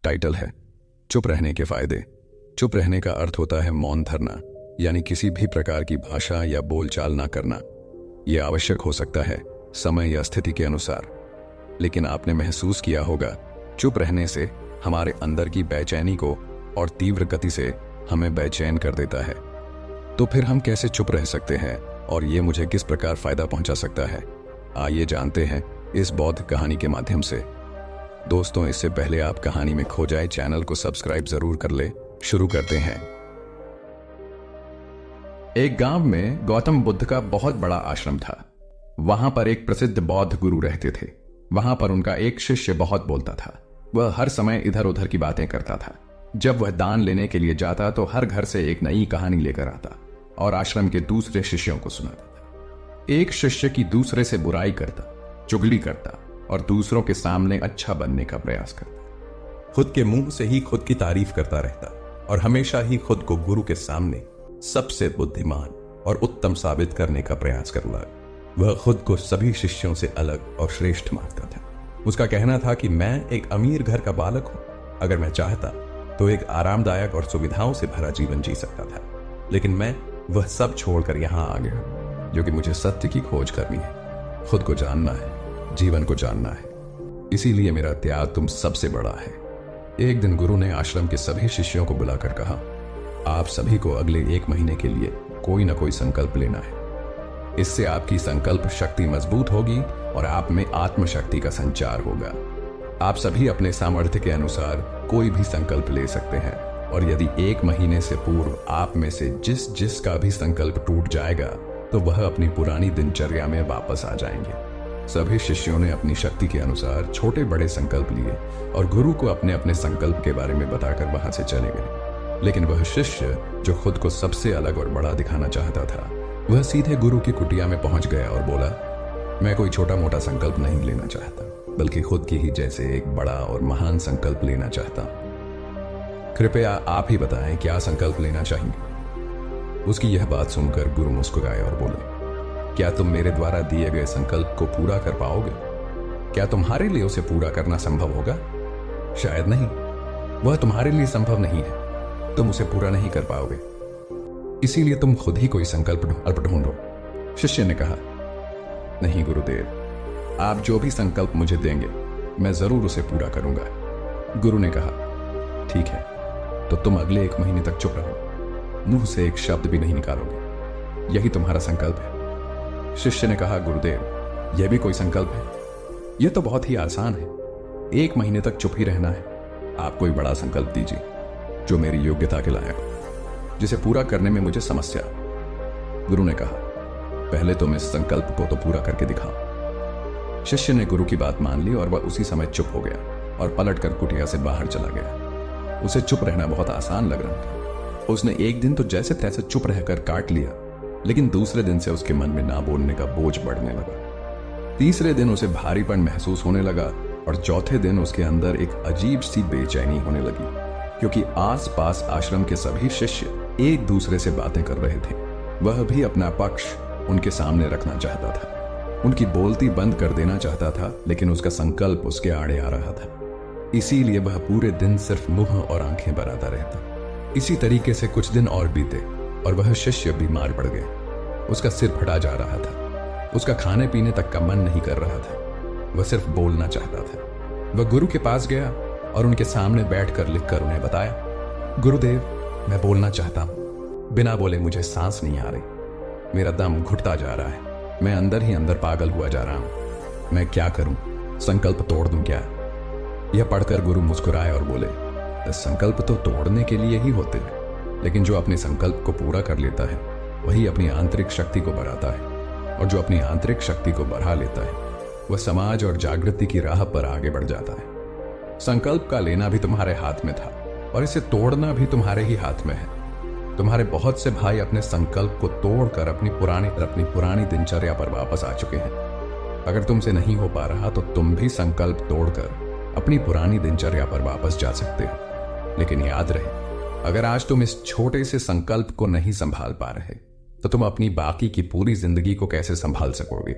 Title है चुप रहने के फायदे। चुप रहने का अर्थ होता है मौन धरना, यानी किसी भी प्रकार की भाषा या बोलचाल ना करना। यह आवश्यक हो सकता है समय या स्थिति के अनुसार, लेकिन आपने महसूस किया होगा चुप रहने से हमारे अंदर की बेचैनी को और तीव्र गति से हमें बेचैन कर देता है। तो फिर हम कैसे चुप रह सकते हैं और ये मुझे किस प्रकार फायदा पहुंचा सकता है, आइए जानते हैं इस बौद्ध कहानी के माध्यम से। दोस्तों, इससे पहले आप कहानी में खो जाए चैनल को सब्सक्राइब जरूर कर ले। शुरू करते हैं। एक गांव में गौतम बुद्ध का बहुत बड़ा आश्रम था। वहां पर एक प्रसिद्ध बौद्ध गुरु रहते थे। वहां पर उनका एक शिष्य बहुत बोलता था। वह हर समय इधर उधर की बातें करता था। जब वह दान लेने के लिए जाता तो हर घर से एक नई कहानी लेकर आता और आश्रम के दूसरे शिष्यों को सुनाता था। एक शिष्य की दूसरे से बुराई करता, चुगली करता और दूसरों के सामने अच्छा बनने का प्रयास करता। खुद के मुंह से ही खुद की तारीफ करता रहता और हमेशा ही खुद को गुरु के सामने सबसे बुद्धिमान और उत्तम साबित करने का प्रयास करने लगा। वह खुद को सभी शिष्यों से अलग और श्रेष्ठ मानता था। उसका कहना था कि मैं एक अमीर घर का बालक हूं। अगर मैं चाहता तो एक आरामदायक और सुविधाओं से भरा जीवन जी सकता था, लेकिन मैं वह सब छोड़कर यहां आ गया, जो कि मुझे सत्य की खोज करनी है, खुद को जानना है, जीवन को जानना है। इसीलिए मेरा त्याग तुम सबसे बड़ा है। एक दिन गुरु ने आश्रम के सभी शिष्यों को बुलाकर कहा, आप सभी को अगले 1 महीने के लिए कोई ना कोई संकल्प लेना है। इससे आपकी संकल्प शक्ति मजबूत होगी और आप में आत्मशक्ति का संचार होगा। आप सभी अपने सामर्थ्य के अनुसार कोई भी संकल्प ले सकते हैं, और यदि 1 महीने से पूर्व आप में से जिस का भी संकल्प टूट जाएगा तो वह अपनी पुरानी दिनचर्या में वापस आ जाएंगे। सभी शिष्यों ने अपनी शक्ति के अनुसार छोटे बड़े संकल्प लिए और गुरु को अपने अपने संकल्प के बारे में बताकर वहां से चले गए। लेकिन वह शिष्य जो खुद को सबसे अलग और बड़ा दिखाना चाहता था, वह सीधे गुरु की कुटिया में पहुंच गया और बोला, मैं कोई छोटा मोटा संकल्प नहीं लेना चाहता, बल्कि खुद की ही जैसे एक बड़ा और महान संकल्प लेना चाहता हूं। कृपया आप ही बताएं क्या संकल्प लेना चाहेंगे। उसकी यह बात सुनकर गुरु मुस्कुराए और बोले, क्या तुम मेरे द्वारा दिए गए संकल्प को पूरा कर पाओगे? क्या तुम्हारे लिए उसे पूरा करना संभव होगा? शायद नहीं। वह तुम्हारे लिए संभव नहीं है। तुम उसे पूरा नहीं कर पाओगे। इसीलिए तुम खुद ही कोई संकल्प ढूंढो। शिष्य ने कहा, नहीं गुरुदेव, आप जो भी संकल्प मुझे देंगे मैं जरूर उसे पूरा करूंगा। गुरु ने कहा, ठीक है, तो तुम अगले 1 महीने तक चुप रहो, मुंह से एक शब्द भी नहीं निकालोगे। यही तुम्हारा संकल्प है। शिष्य ने कहा, गुरुदेव, यह भी कोई संकल्प है? यह तो बहुत ही आसान है। 1 महीने तक चुप ही रहना है। आप कोई बड़ा संकल्प दीजिए जो मेरी योग्यता के लायक हो, जिसे पूरा करने में मुझे समस्या। गुरु ने कहा, पहले तुम इस संकल्प को तो पूरा करके दिखाओ। शिष्य ने गुरु की बात मान ली और वह उसी समय चुप हो गया और पलटकर कुटिया से बाहर चला गया। उसे चुप रहना बहुत आसान लग रहा था। उसने एक दिन तो जैसे तैसे चुप रहकर काट लिया, लेकिन दूसरे दिन से उसके मन में ना बोलने का बोझ बढ़ने लगा। तीसरे दिन उसे भारीपन महसूस होने लगा और चौथे दिन उसके अंदर एक अजीब सी बेचैनी होने लगी, क्योंकि आसपास आश्रम के सभी शिष्य एक दूसरे से बातें कर रहे थे। वह भी अपना पक्ष उनके सामने रखना चाहता था, उनकी बोलती बंद कर देना चाहता था, लेकिन उसका संकल्प उसके आड़े आ रहा था। इसीलिए वह पूरे दिन सिर्फ मुंह और आंखें बनाता रहता। इसी तरीके से कुछ दिन और बीते और वह शिष्य बीमार पड़ गया। उसका सिर फटा जा रहा था। उसका खाने पीने तक का मन नहीं कर रहा था। वह सिर्फ बोलना चाहता था। वह गुरु के पास गया और उनके सामने बैठकर लिखकर उन्हें बताया, गुरुदेव, मैं बोलना चाहता हूं। बिना बोले मुझे सांस नहीं आ रही। मेरा दम घुटता जा रहा है। मैं अंदर ही अंदर पागल हुआ जा रहा हूं। मैं क्या करूं? संकल्प तोड़ दूं क्या? यह पढ़कर गुरु मुस्कुराए और बोले, संकल्प तो तोड़ने के लिए ही होते हैं, लेकिन जो अपने संकल्प को पूरा कर लेता है वही अपनी आंतरिक शक्ति को बढ़ाता है, और जो अपनी आंतरिक शक्ति को बढ़ा लेता है वह समाज और जागृति की राह पर आगे बढ़ जाता है। संकल्प का लेना भी तुम्हारे हाथ में था और इसे तोड़ना भी तुम्हारे ही हाथ में है। तुम्हारे बहुत से भाई अपने संकल्प को तोड़कर अपनी पुरानी दिनचर्या पर वापस आ चुके हैं। अगर तुमसे नहीं हो पा रहा तो तुम भी संकल्प तोड़कर अपनी पुरानी दिनचर्या पर वापस जा सकते हो। लेकिन याद रहे, अगर आज तुम इस छोटे से संकल्प को नहीं संभाल पा रहे तो तुम अपनी बाकी की पूरी जिंदगी को कैसे संभाल सकोगे?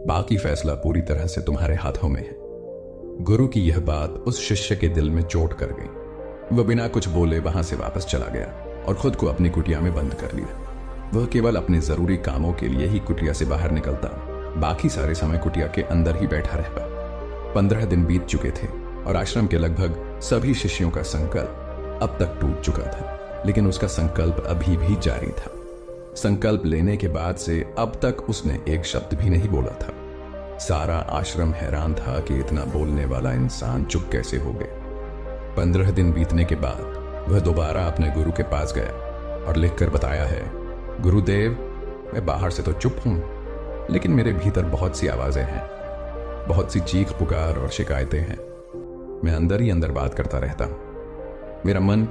बाकी फैसला पूरी तरह से तुम्हारे हाथों में है। गुरु की यह बात उस शिष्य के दिल में चोट कर गई। वह बिना कुछ बोले वहां से वापस चला गया और खुद को अपनी कुटिया में बंद कर लिया। वह केवल अपने जरूरी कामों के लिए ही कुटिया से बाहर निकलता, बाकी सारे समय कुटिया के अंदर ही बैठा रहता। 15 दिन बीत चुके थे और आश्रम के लगभग सभी शिष्यों का संकल्प अब तक टूट चुका था, लेकिन उसका संकल्प अभी भी जारी था। संकल्प लेने के बाद से अब तक उसने एक शब्द भी नहीं बोला था। सारा आश्रम हैरान था कि इतना बोलने वाला इंसान चुप कैसे हो गया। 15 दिन बीतने के बाद वह दोबारा अपने गुरु के पास गया और लिखकर बताया है, गुरुदेव, मैं बाहर से तो चुप हूं, लेकिन मेरे भीतर बहुत सी आवाजें हैं, बहुत सी चीख पुकार और शिकायतें हैं। मैं अंदर ही अंदर बात करता रहता हूं। मेरा मन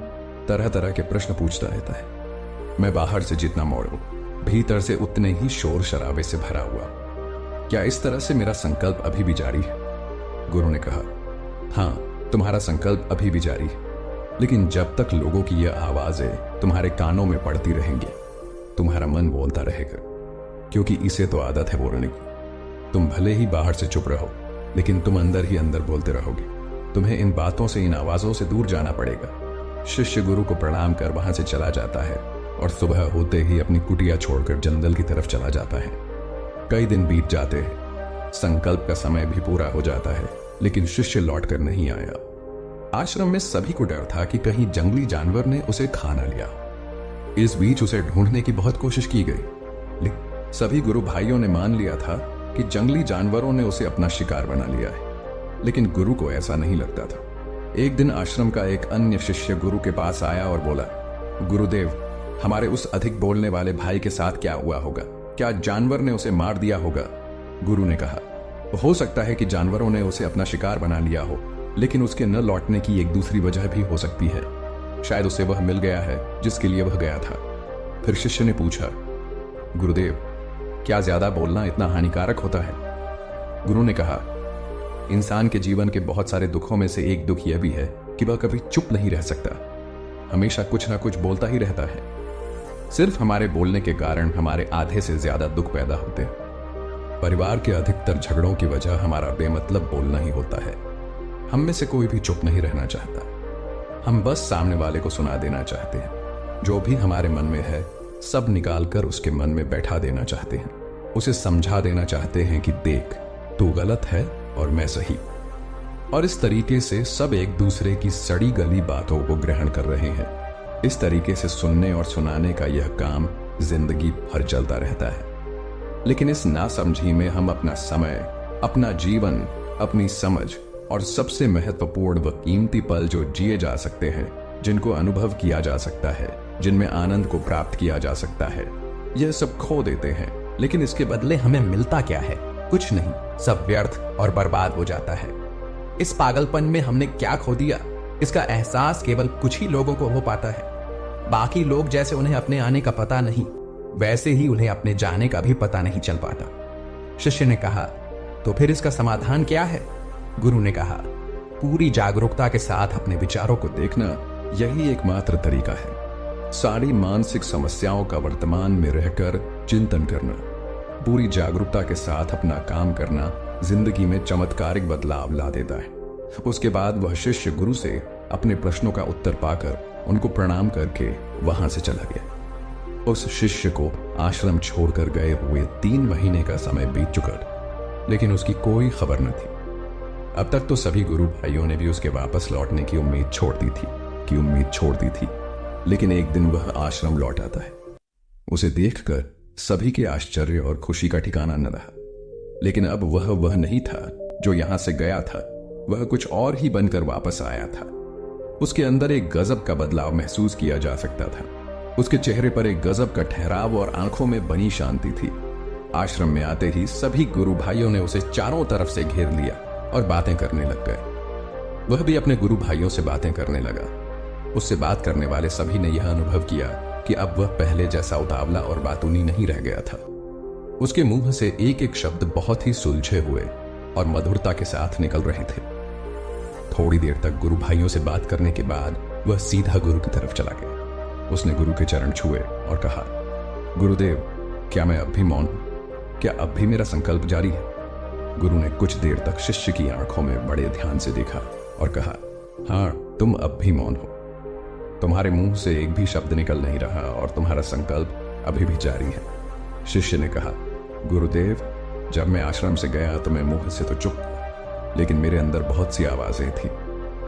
तरह तरह के प्रश्न पूछता रहता है। मैं बाहर से जितना मौड़ू, भीतर से उतने ही शोर शराबे से भरा हुआ। क्या इस तरह से मेरा संकल्प अभी भी जारी है? गुरु ने कहा, हां, तुम्हारा संकल्प अभी भी जारी है, लेकिन जब तक लोगों की यह आवाजें तुम्हारे कानों में पड़ती रहेंगी, तुम्हारा मन बोलता रहेगा, क्योंकि इसे तो आदत है बोलने की। तुम भले ही बाहर से चुप रहो, लेकिन तुम अंदर ही अंदर बोलते रहोगे। तुम्हें इन बातों से, इन आवाजों से दूर जाना पड़ेगा। शिष्य गुरु को प्रणाम कर वहां से चला जाता है और सुबह होते ही अपनी कुटिया छोड़कर जंगल की तरफ चला जाता है। कई दिन बीत जाते हैं, संकल्प का समय भी पूरा हो जाता है, लेकिन शिष्य लौटकर नहीं आया। आश्रम में सभी को डर था कि कहीं जंगली जानवर ने उसे खा न लिया। इस बीच उसे ढूंढने की बहुत कोशिश की गई, लेकिन सभी गुरु भाइयों ने मान लिया था कि जंगली जानवरों ने उसे अपना शिकार बना लिया है। लेकिन गुरु को ऐसा नहीं लगता था। एक दिन आश्रम का एक अन्य शिष्य गुरु के पास आया और बोला, गुरुदेव, हमारे उस अधिक बोलने वाले भाई के साथ क्या हुआ होगा? क्या जानवर ने उसे मार दिया होगा? गुरु ने कहा, हो सकता है कि जानवरों ने उसे अपना शिकार बना लिया हो, लेकिन उसके न लौटने की एक दूसरी वजह भी हो सकती है। शायद उसे वह मिल गया है जिसके लिए वह गया था। फिर शिष्य ने पूछा, गुरुदेव, क्या ज्यादा बोलना इतना हानिकारक होता है? गुरु ने कहा, इंसान के जीवन के बहुत सारे दुखों में से एक दुख यह भी है कि वह कभी चुप नहीं रह सकता, हमेशा कुछ ना कुछ बोलता ही रहता है। सिर्फ हमारे बोलने के कारण हमारे आधे से ज्यादा दुख पैदा होते हैं। परिवार के अधिकतर झगड़ों की वजह हमारा बेमतलब बोलना ही होता है। हम में से कोई भी चुप नहीं रहना चाहता। हम बस सामने वाले को सुना देना चाहते हैं। जो भी हमारे मन में है सब निकालकर उसके मन में बैठा देना चाहते हैं। उसे समझा देना चाहते हैं कि देख, तू गलत है और मैं सही। और इस तरीके से सब एक दूसरे की सड़ी गली बातों को ग्रहण कर रहे हैं। इस तरीके से सुनने और सुनाने का यह काम जिंदगी भर चलता रहता है। लेकिन इस नासमझी में हम अपना समय, अपना जीवन, अपनी समझ और सबसे महत्वपूर्ण व कीमती पल जो जिए जा सकते हैं, जिनको अनुभव किया जा सकता है, जिनमें आनंद को प्राप्त किया जा सकता है, यह सब खो देते हैं। लेकिन इसके बदले हमें मिलता क्या है? कुछ नहीं, सब व्यर्थ और बर्बाद हो जाता है। इस पागलपन में हमने क्या खो दिया, इसका एहसास केवल कुछ ही लोगों को हो पाता है। बाकी लोग जैसे उन्हें अपने आने का पता नहीं, वैसे ही उन्हें अपने जाने का भी पता नहीं चल पाता। शिष्य ने कहा, तो फिर इसका समाधान क्या है? गुरु ने कहा, पूरी जागरूकता के साथ अपने विचारों को देखना, यही एकमात्र तरीका है। सारी मानसिक समस्याओं का वर्तमान में रहकर चिंतन करना, पूरी जागरूकता के साथ अपना काम करना जिंदगी में चमत्कारिक बदलाव ला देता है। उसके बाद वह शिष्य गुरु से अपने प्रश्नों का उत्तर पाकर उनको प्रणाम करके वहां से चला गया। उस शिष्य को आश्रम छोड़कर गए हुए 3 महीने का समय बीत चुका था, लेकिन उसकी कोई खबर न थी। अब तक तो सभी गुरु भाइयों ने भी उसके वापस लौटने की उम्मीद छोड़ दी थी, लेकिन एक दिन वह आश्रम लौट आता है। उसे देखकर सभी के आश्चर्य और खुशी का ठिकाना न रहा। लेकिन अब वह नहीं था जो यहां से गया था, वह कुछ और ही बनकर वापस आया था। उसके अंदर एक गजब का बदलाव महसूस किया जा सकता था। उसके चेहरे पर एक गजब का ठहराव और आंखों में बनी शांति थी। आश्रम में आते ही सभी गुरु भाइयों ने उसे चारों तरफ से घेर लिया और बातें करने लग गए। वह भी अपने गुरु भाइयों से बातें करने लगा। उससे बात करने वाले सभी ने यह अनुभव किया कि अब वह पहले जैसा उतावला और बातूनी नहीं रह गया था। उसके मुंह से एक एक शब्द बहुत ही सुलझे हुए और मधुरता के साथ निकल रहे थे। थोड़ी देर तक गुरु भाइयों से बात करने के बाद वह सीधा गुरु की तरफ चला गया। उसने गुरु के चरण छुए और कहा, गुरुदेव, क्या मैं अब भी मौन हूं? क्या अब भी मेरा संकल्प जारी है? गुरु ने कुछ देर तक शिष्य की आंखों में बड़े ध्यान से देखा और कहा, हाँ, तुम अब भी मौन हो। तुम्हारे मुंह से एक भी शब्द निकल नहीं रहा और तुम्हारा संकल्प अभी भी जारी है। शिष्य ने कहा, गुरुदेव, जब मैं आश्रम से गया तो मैं मुंह से तो चुप था, लेकिन मेरे अंदर बहुत सी आवाजें थी।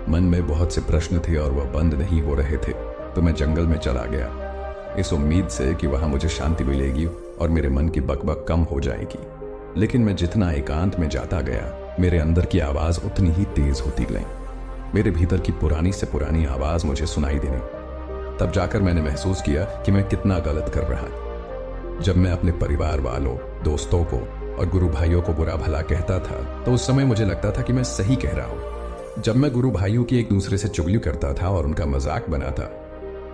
मन में बहुत से प्रश्न थे और वह बंद नहीं हो रहे थे, तो मैं जंगल में चला गया, इस उम्मीद से कि वहां मुझे शांति मिलेगी और मेरे मन की बकबक कम हो जाएगी। लेकिन मैं जितना एकांत में जाता गया, मेरे अंदर की आवाज उतनी ही तेज होती गई। मेरे भीतर की पुरानी से पुरानी आवाज मुझे सुनाई देने। तब जाकर मैंने महसूस किया कि मैं कितना गलत कर रहा था। जब मैं अपने परिवार वालों, दोस्तों को और गुरु भाइयों को बुरा भला कहता था, तो उस समय मुझे लगता था कि मैं सही कह रहा हूं। जब मैं गुरु भाइयों की एक दूसरे से चुगली करता था और उनका मजाक बनाता,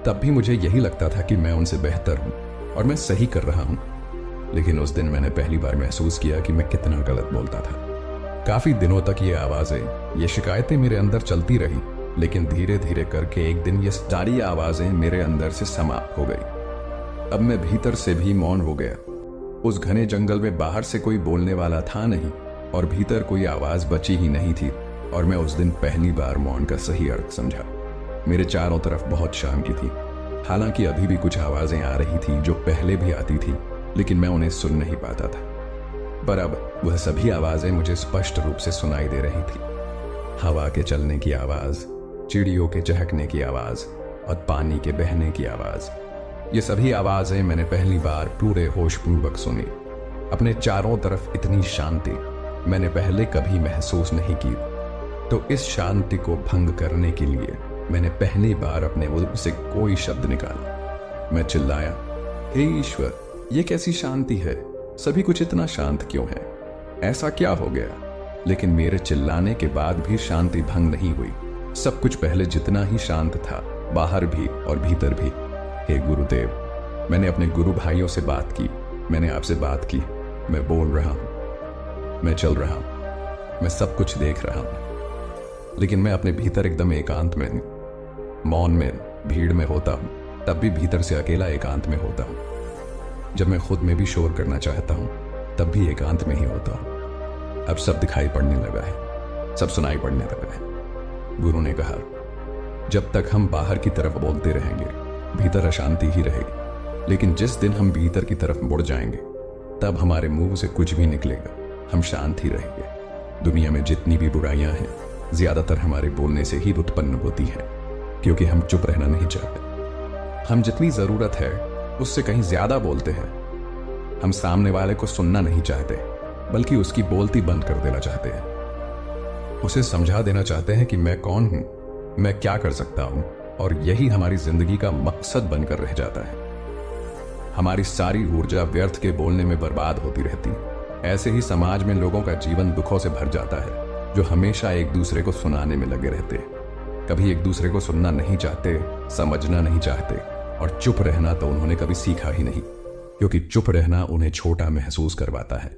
तब भी मुझे यही लगता था कि मैं उनसे बेहतर हूं और मैं सही कर रहा हूं। लेकिन उस दिन मैंने पहली बार महसूस किया कि मैं कितना गलत बोलता था। काफी दिनों तक ये आवाजें, ये शिकायतें मेरे अंदर चलती रही, लेकिन धीरे धीरे करके एक दिन ये सारी आवाजें मेरे अंदर से समाप्त हो गई। अब मैं भीतर से भी मौन हो गया। उस घने जंगल में बाहर से कोई बोलने वाला था नहीं और भीतर कोई आवाज बची ही नहीं थी, और मैं उस दिन पहली बार मौन का सही अर्थ समझा। मेरे चारों तरफ बहुत शांति थी। हालांकि अभी भी कुछ आवाजें आ रही थी जो पहले भी आती थी, लेकिन मैं उन्हें सुन नहीं पाता था। पर अब वह सभी आवाजें मुझे स्पष्ट रूप से सुनाई दे रही थी। हवा के चलने की आवाज, चिड़ियों के चहकने की आवाज और पानी के बहने की आवाज, ये सभी आवाजें मैंने पहली बार पूरे होशपूर्वक सुनी। अपने चारों तरफ इतनी शांति मैंने पहले कभी महसूस नहीं की। तो इस शांति को भंग करने के लिए मैंने पहली बार अपने मुंह से कोई शब्द निकाला। मैं चिल्लाया, हे ईश्वर, ये कैसी शांति है? सभी कुछ इतना शांत क्यों है? ऐसा क्या हो गया? लेकिन मेरे चिल्लाने के बाद भी शांति भंग नहीं हुई। सब कुछ पहले जितना ही शांत था, बाहर भी और भीतर भी। हे गुरुदेव, मैंने अपने गुरु भाइयों से बात की, मैंने आपसे बात की। मैं बोल रहा हूं, मैं चल रहा हूं, मैं सब कुछ देख रहा हूं, लेकिन मैं अपने भीतर एकदम एकांत में हूं। मौन में, भीड़ में होता हूं, तब भी भीतर से अकेला एकांत में होता हूं। जब मैं खुद में भी शोर करना चाहता हूं, तब भी एकांत में ही होता हूं। अब सब दिखाई पड़ने लगा है, सब सुनाई पड़ने लगा है। गुरु ने कहा, जब तक हम बाहर की तरफ बोलते रहेंगे, भीतर अशांति ही रहेगी। लेकिन जिस दिन हम भीतर की तरफ मुड़ जाएंगे, तब हमारे मुंह से कुछ भी निकलेगा, हम शांत ही रहेंगे। दुनिया में जितनी भी बुराइयां हैं, ज्यादातर हमारे बोलने से ही उत्पन्न होती है, क्योंकि हम चुप रहना नहीं चाहते। हम जितनी जरूरत है उससे कहीं ज्यादा बोलते हैं। हम सामने वाले को सुनना नहीं चाहते, बल्कि उसकी बोलती बंद कर देना चाहते हैं। उसे समझा देना चाहते हैं कि मैं कौन हूं, मैं क्या कर सकता हूं, और यही हमारी जिंदगी का मकसद बनकर रह जाता है। हमारी सारी ऊर्जा व्यर्थ के बोलने में बर्बाद होती रहती। ऐसे ही समाज में लोगों का जीवन दुखों से भर जाता है, जो हमेशा एक दूसरे को सुनाने में लगे रहते। कभी एक दूसरे को सुनना नहीं चाहते, समझना नहीं चाहते, और चुप रहना तो उन्होंने कभी सीखा ही नहीं, क्योंकि चुप रहना उन्हें छोटा महसूस करवाता है।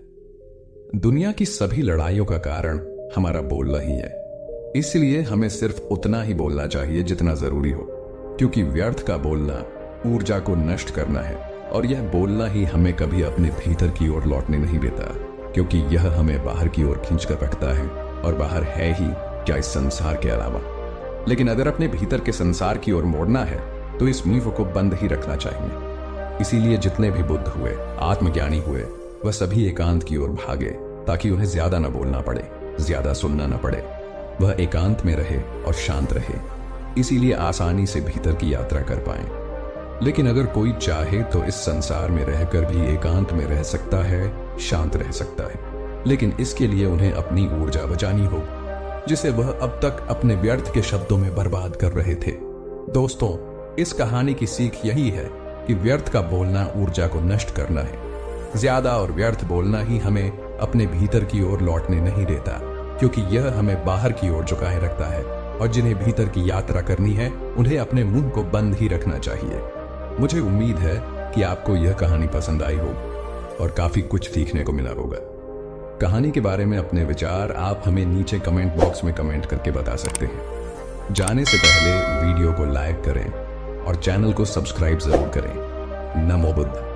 दुनिया की सभी लड़ाइयों का कारण हमारा बोलना ही है। इसलिए हमें सिर्फ उतना ही बोलना चाहिए जितना जरूरी हो, क्योंकि व्यर्थ का बोलना ऊर्जा को नष्ट करना है, और यह बोलना ही हमें कभी अपने भीतर की ओर लौटने नहीं देता, क्योंकि यह हमें बाहर की ओर खींचकर रखता है, और बाहर है ही क्या इस संसार के अलावा। लेकिन अगर अपने भीतर के संसार की ओर मोड़ना है, तो इस मुंह को बंद ही रखना चाहिए। इसीलिए जितने भी बुद्ध हुए, आत्मज्ञानी हुए, वह सभी एकांत की ओर भागे, ताकि उन्हें ज्यादा न बोलना पड़े, ज्यादा सुनना न पड़े। वह एकांत में रहे और शांत रहे, इसीलिए आसानी से भीतर की यात्रा कर पाए। लेकिन अगर कोई चाहे तो इस संसार में रहकर भी एकांत में रह सकता है, शांत रह सकता है, लेकिन इसके लिए उन्हें अपनी ऊर्जा बचानी होगी, जिसे वह अब तक अपने व्यर्थ के शब्दों में बर्बाद कर रहे थे। दोस्तों, इस कहानी की सीख यही है कि व्यर्थ का बोलना ऊर्जा को नष्ट करना है। ज्यादा और व्यर्थ बोलना ही हमें अपने भीतर की ओर लौटने नहीं देता, क्योंकि यह हमें बाहर की ओर झुकाए रखता है, और जिन्हें भीतर की यात्रा करनी है, उन्हें अपने मुंह को बंद ही रखना चाहिए। मुझे उम्मीद है कि आपको यह कहानी पसंद आई होगी और काफी कुछ सीखने को मिला होगा। कहानी के बारे में अपने विचार आप हमें नीचे कमेंट बॉक्स में कमेंट करके बता सकते हैं। जाने से पहले वीडियो को लाइक करें और चैनल को सब्सक्राइब जरूर करें। नमो बुद्ध।